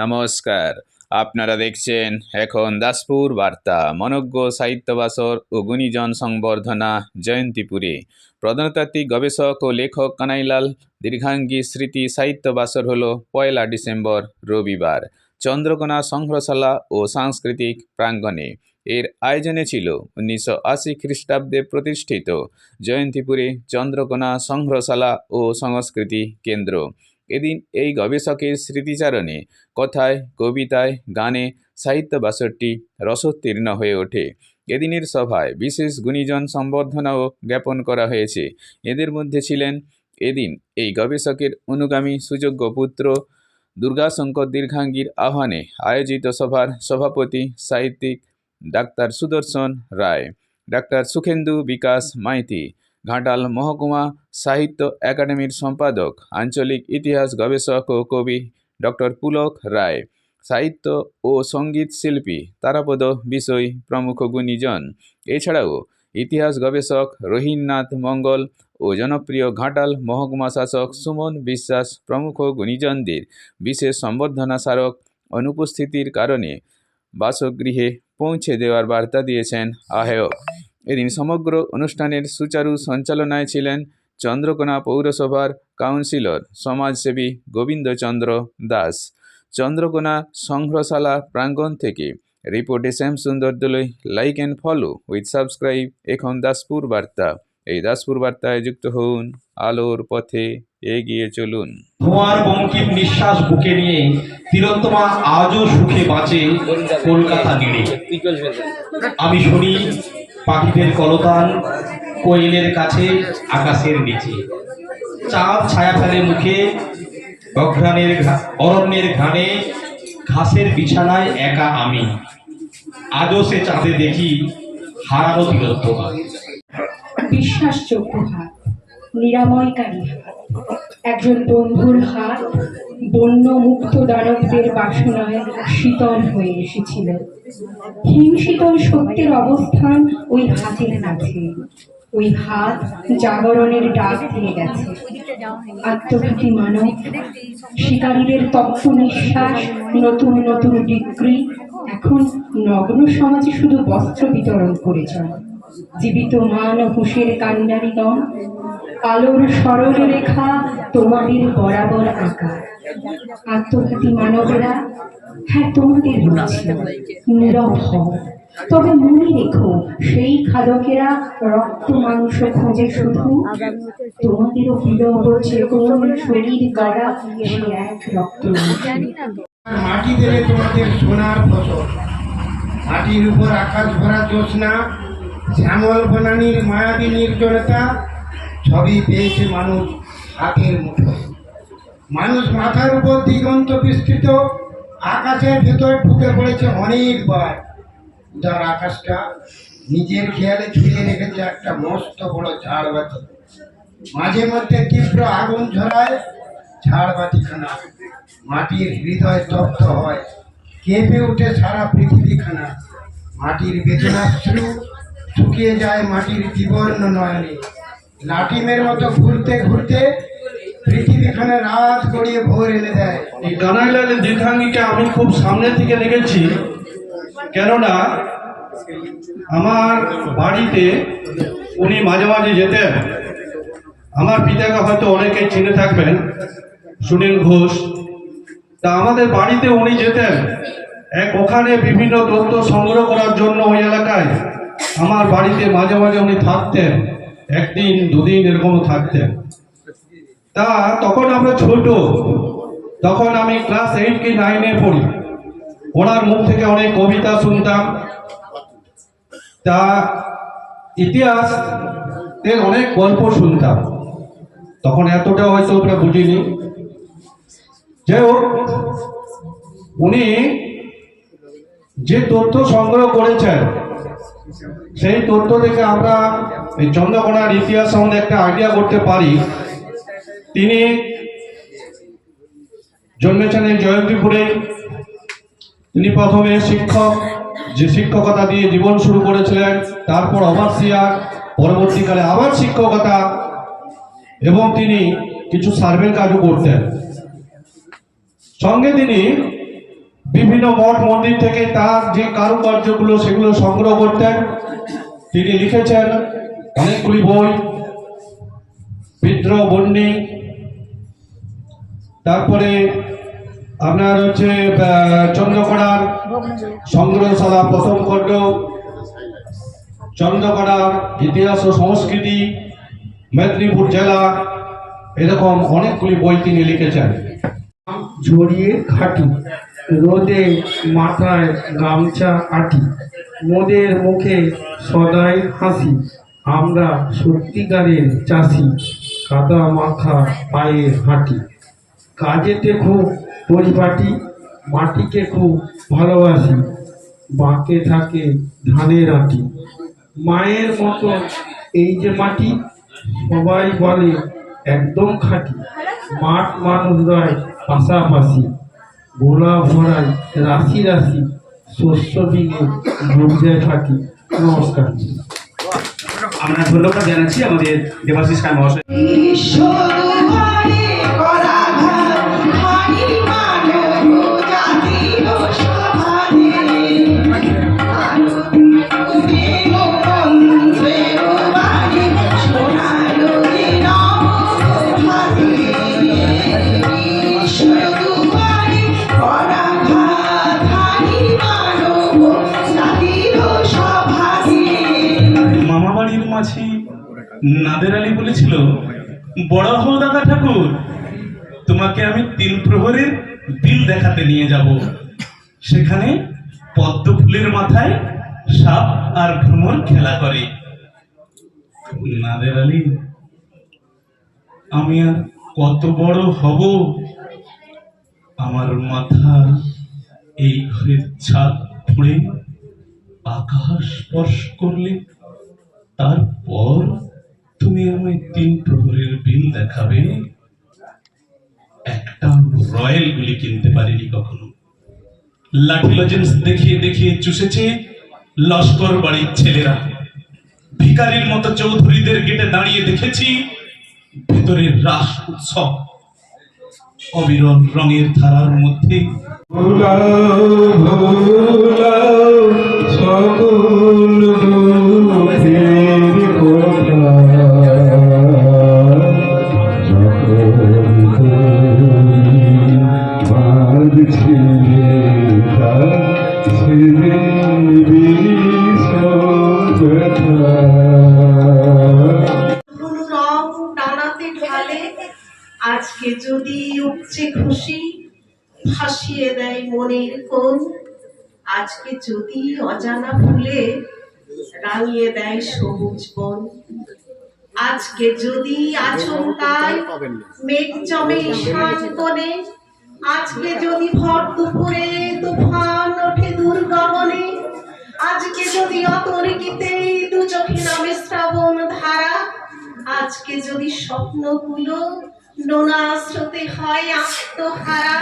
নমস্কার, আপনারা দেখছেন এখন দাসপুর বার্তা। মনজ্ঞ সাহিত্যবাসর ও গুণীজন সংবর্ধনা জয়ন্তীপুরে। প্রত্নতাত্ত্বিক গবেষক ও লেখক কানাইলাল দীর্ঘাঙ্গী স্মৃতি সাহিত্যবাসর হল 1 ডিসেম্বর রবিবার চন্দ্রকোনা সংগ্রহশালা ও সাংস্কৃতিক প্রাঙ্গণে। এর আয়োজনে ছিল 1980 খ্রিস্টাব্দে প্রতিষ্ঠিত জয়ন্তীপুরে চন্দ্রকোনা সংগ্রহশালা ও সংস্কৃতি কেন্দ্র। এদিন এই গবেষকের স্মৃতিচারণে কথায়, কবিতায়, গানে সাহিত্যবাসরটি রসোত্তীর্ণ হয়ে ওঠে। এদিনের সভায় বিশেষ গুণীজন সম্বর্ধনাও জ্ঞাপন করা হয়েছে। এদের মধ্যে ছিলেন এদিন এই গবেষকের অনুগামী সুযোগ্য পুত্র দুর্গাশঙ্কর দীর্ঘাঙ্গীর আহ্বানে আয়োজিত সভার সভাপতি সাহিত্যিক ডাক্তার সুদর্শন রায়, ডাক্তার সুখেন্দু বিকাশ মাইতি, ঘাটাল মহকুমা সাহিত্য একাডেমির সম্পাদক, আঞ্চলিক ইতিহাস গবেষক ও কবি ডক্টর পুলক রায়, সাহিত্য ও সঙ্গীত শিল্পী তারাপদ বিষয় প্রমুখ গুণীজন। এছাড়াও ইতিহাস গবেষক রহিননাথ মঙ্গল ও জনপ্রিয় ঘাটাল মহকুমা শাসক সুমন বিশ্বাস প্রমুখ গুণীজনদের বিশেষ সম্বর্ধনা স্মারক অনুপস্থিতির কারণে বাসগৃহে পৌঁছে দেওয়ার বার্তা দিয়েছেন আহ্বায়ক। এদিন সমগ্র অনুষ্ঠানের সুচারু সঞ্চালনায় ছিলেন চন্দ্রকোনা পৌরসভার কাউন্সিলর সমাজসেবী গোবিন্দচন্দ্র দাস। চন্দ্রকোনা সংগ্রহশালা প্রাঙ্গণ থেকে রিপোর্টে Shyam Sundar Dolui. Like and follow with subscribe এখন দাসপুর বার্তা। এই দাসপুর বার্তায় যুক্ত হন, আলোর পথে এগিয়ে চলুন। ধোঁয়ার বঙ্কিম নিঃশ্বাস বুকে নিয়ে তিলোত্তমা আজও সুখে বাঁচে কলকাতা নিড়ে। আমি শুনি পাখিদের কলতান, কোয়েলের কাছে আকাশের নিচে। চাঁদ ছায়া ফেলে মুখে, অরণ্যের ঘানে ঘাসের বিছানায় একা আমি। আজও সে চাঁদে দেখি হারানো তিলোত্তমা। বিশ্বাসযোগ্য হাত, নিরাময়কারী হাত, একজন বন্ধুর হাত বন্য মুক্ত দানবদের বাসনায় শীতল হয়ে এসেছিল। হিমশীতল সত্যের অবস্থান ওই হাতের কাছে। ওই হাত জাগরণের ডাক দিয়ে গেছে। আত্মঘাতী মানব, শিকারীদের তপ্ত নিঃশ্বাস, নতুন নতুন ডিগ্রি এখন নগ্ন সমাজে শুধু বস্ত্র বিতরণ করে চলে। জীবিত মান হুঁশের কান্ডারিগণ, আলোর সরল রেখা তোমাদের বরাবর আঁকা। আত্মঘাতী মানবেরা, হ্যাঁ তোমাদের বলছি, নীরব হও। তবে মনে রেখো, সেই খাদকেরা রক্ত মাংস খোঁজে শুধু তোমাদেরও বিলম্ব চেতন শরীর গড়া সে এক রক্ত। মাটি দেবে তোমাদের সোনার ফসল, মাটির উপর আকাশ ভরা জ্যোৎস্না, শ্যামল বনানীর মায়াবী নির্জনতা সবই পেয়েছে মানুষ হাতের মুঠোয়। মানুষ মাথার উপর দিগন্ত বিস্তৃত আকাশের ভেতর ঢুকে পড়েছে অনেকবার। উদার আকাশটা নিজের খেয়ালে ঝুলিয়ে রেখেছে একটা মস্ত বড় ঝাড়বাতি। মাঝে মধ্যে তীব্র আগুন ঝরায় ঝাড়বাতিখানা, মাটির হৃদয় তপ্ত হয়, কেঁপে উঠে সারা পৃথিবীখানা। মাটির বেদনাশ্রু শুকিয়ে যায় মাটির বিবর্ণ নয়নে। লাটিমের মতো ঘুরতে ঘুরতে পৃথিবীখানে রাত গড়িয়ে ভোর এনে দেয়। এই কানাইলাল দীর্ঘাঙ্গীকে আমি খুব সামনে থেকে দেখেছি, কেননা আমার বাড়িতে উনি মাঝে মাঝে যেতেন। আমার পিতাকে হয়তো অনেকে চিনে থাকবেন, সুনীল ঘোষ। তা আমাদের বাড়িতে উনি যেতেন, ওখানে বিভিন্ন তথ্য সংগ্রহ করার জন্য ওই এলাকায় আমার বাড়িতে মাঝে মাঝে উনি থাকতেন, একদিন দুদিন এরকমও থাকতেন। তা তখন আমরা ছোট, তখন আমি ক্লাস 8 কি 9-এ পড়ি। ওনার মুখ থেকে অনেক কবিতা শুনতাম। তা ইতিহাস এর অনেক গল্প শুনতাম, তখন এতটা হয়তো আমরা বুঝিনি। যাই হোক, উনি যে তথ্য সংগ্রহ করেছেন সেই তথ্য থেকে আমরা এই চন্দ্রকোনার ইতিহাস সম্বন্ধে একটা আইডিয়া করতে পারি। তিনি জন্মেছেন এই জয়ন্তীপুরে। তিনি প্রথমে শিক্ষক, যে শিক্ষকতা দিয়ে জীবন শুরু করেছিলেন, তারপর ওভারসিয়ার, পরবর্তীকালে আবার শিক্ষকতা, এবং তিনি কিছু সার্ভের কাজও করতেন। সঙ্গে তিনি বিভিন্ন মঠ মন্দির থেকে তার যে কারুকার্যগুলো সেগুলো সংগ্রহ করতেন। তিনি লিখেছেন অনেকগুলি বই, বিদ্রোহ বন্যী, তারপরে আপনার হচ্ছে চন্দ্রকোনার সংগ্রহশালা প্রথম খণ্ড, চন্দ্রকোনার ইতিহাস ও সংস্কৃতি, মেদিনীপুর জেলা, এরকম অনেকগুলি বই তিনি লিখেছেন। জড়িয়ে খাটি, রোদে মাথায় গামছা আটি, মোদের মুখে সদাই হাসি, আমরা সত্যিকারের চাষি, কাদা মাখা পায়ে হাঁটি, কাজেতে খুব পরিপাটি, মাটিকে খুব ভালোবাসি, বাঁকে থাকে ধানের আটি, মায়ের মতো এই যে মাটি, সবাই বলে একদম খাঁটি, মাঠ মানুষরাই পাশাপাশি, গোলা ভরাই রাশি রাশি, শস্য বিনে ডুবতে থাকি। নমস্কার। আমরা ধন্যবাদ জানাচ্ছি আমাদের দেবাশিস খান মহাশয়। মামাবাড়ির মাঝি নাদের আলী বলেছিল, বড় হও দাদা ঠাকুর, তোমাকে আমি 3 প্রহরের বিল দেখাতে নিয়ে যাব। সেখানে পদ্ম ফুলের মাথায় সাপ আর ভ্রমর খেলা করে। নাদের আলী, আমি আর কত বড় হব? আমার মাথা এই ঘরের ছাদ ফুঁড়ে আকাশ স্পর্শ করলে তারপর তুমি আমায় 3 প্রহরের বিল দেখাবে। একটা রয়্যাল গুলি কিনতে পারিনি কখনো। লাঠি লজেন্স দেখিয়ে দেখিয়ে চুষেছে লস্কর বাড়ির ছেলেরা। ভিখারির মতো চৌধুরীদের গেটে দাঁড়িয়ে দেখেছি ভেতরের রাস উৎসব। অবিরল রঙের ধারার মধ্যে আজকে যদি উপচে খুশি ভাসিয়ে দেয় মনের কোণ, আজকে যদি অজানা ফুলে রাঙিয়ে দেয় সবুজ বন, আজকে যদি আচমকায় মেঘ জমে ঈশান কোণে, আজকে যদি ভর দুপুরে তুফান ওঠে দুর্গমনে, আজকে যদি অতর্কিতে দু চোখে নামে শ্রাবণ ধারা, আজকে যদি স্বপ্নগুলো নোনা স্রোতে হয় আত্মহারা।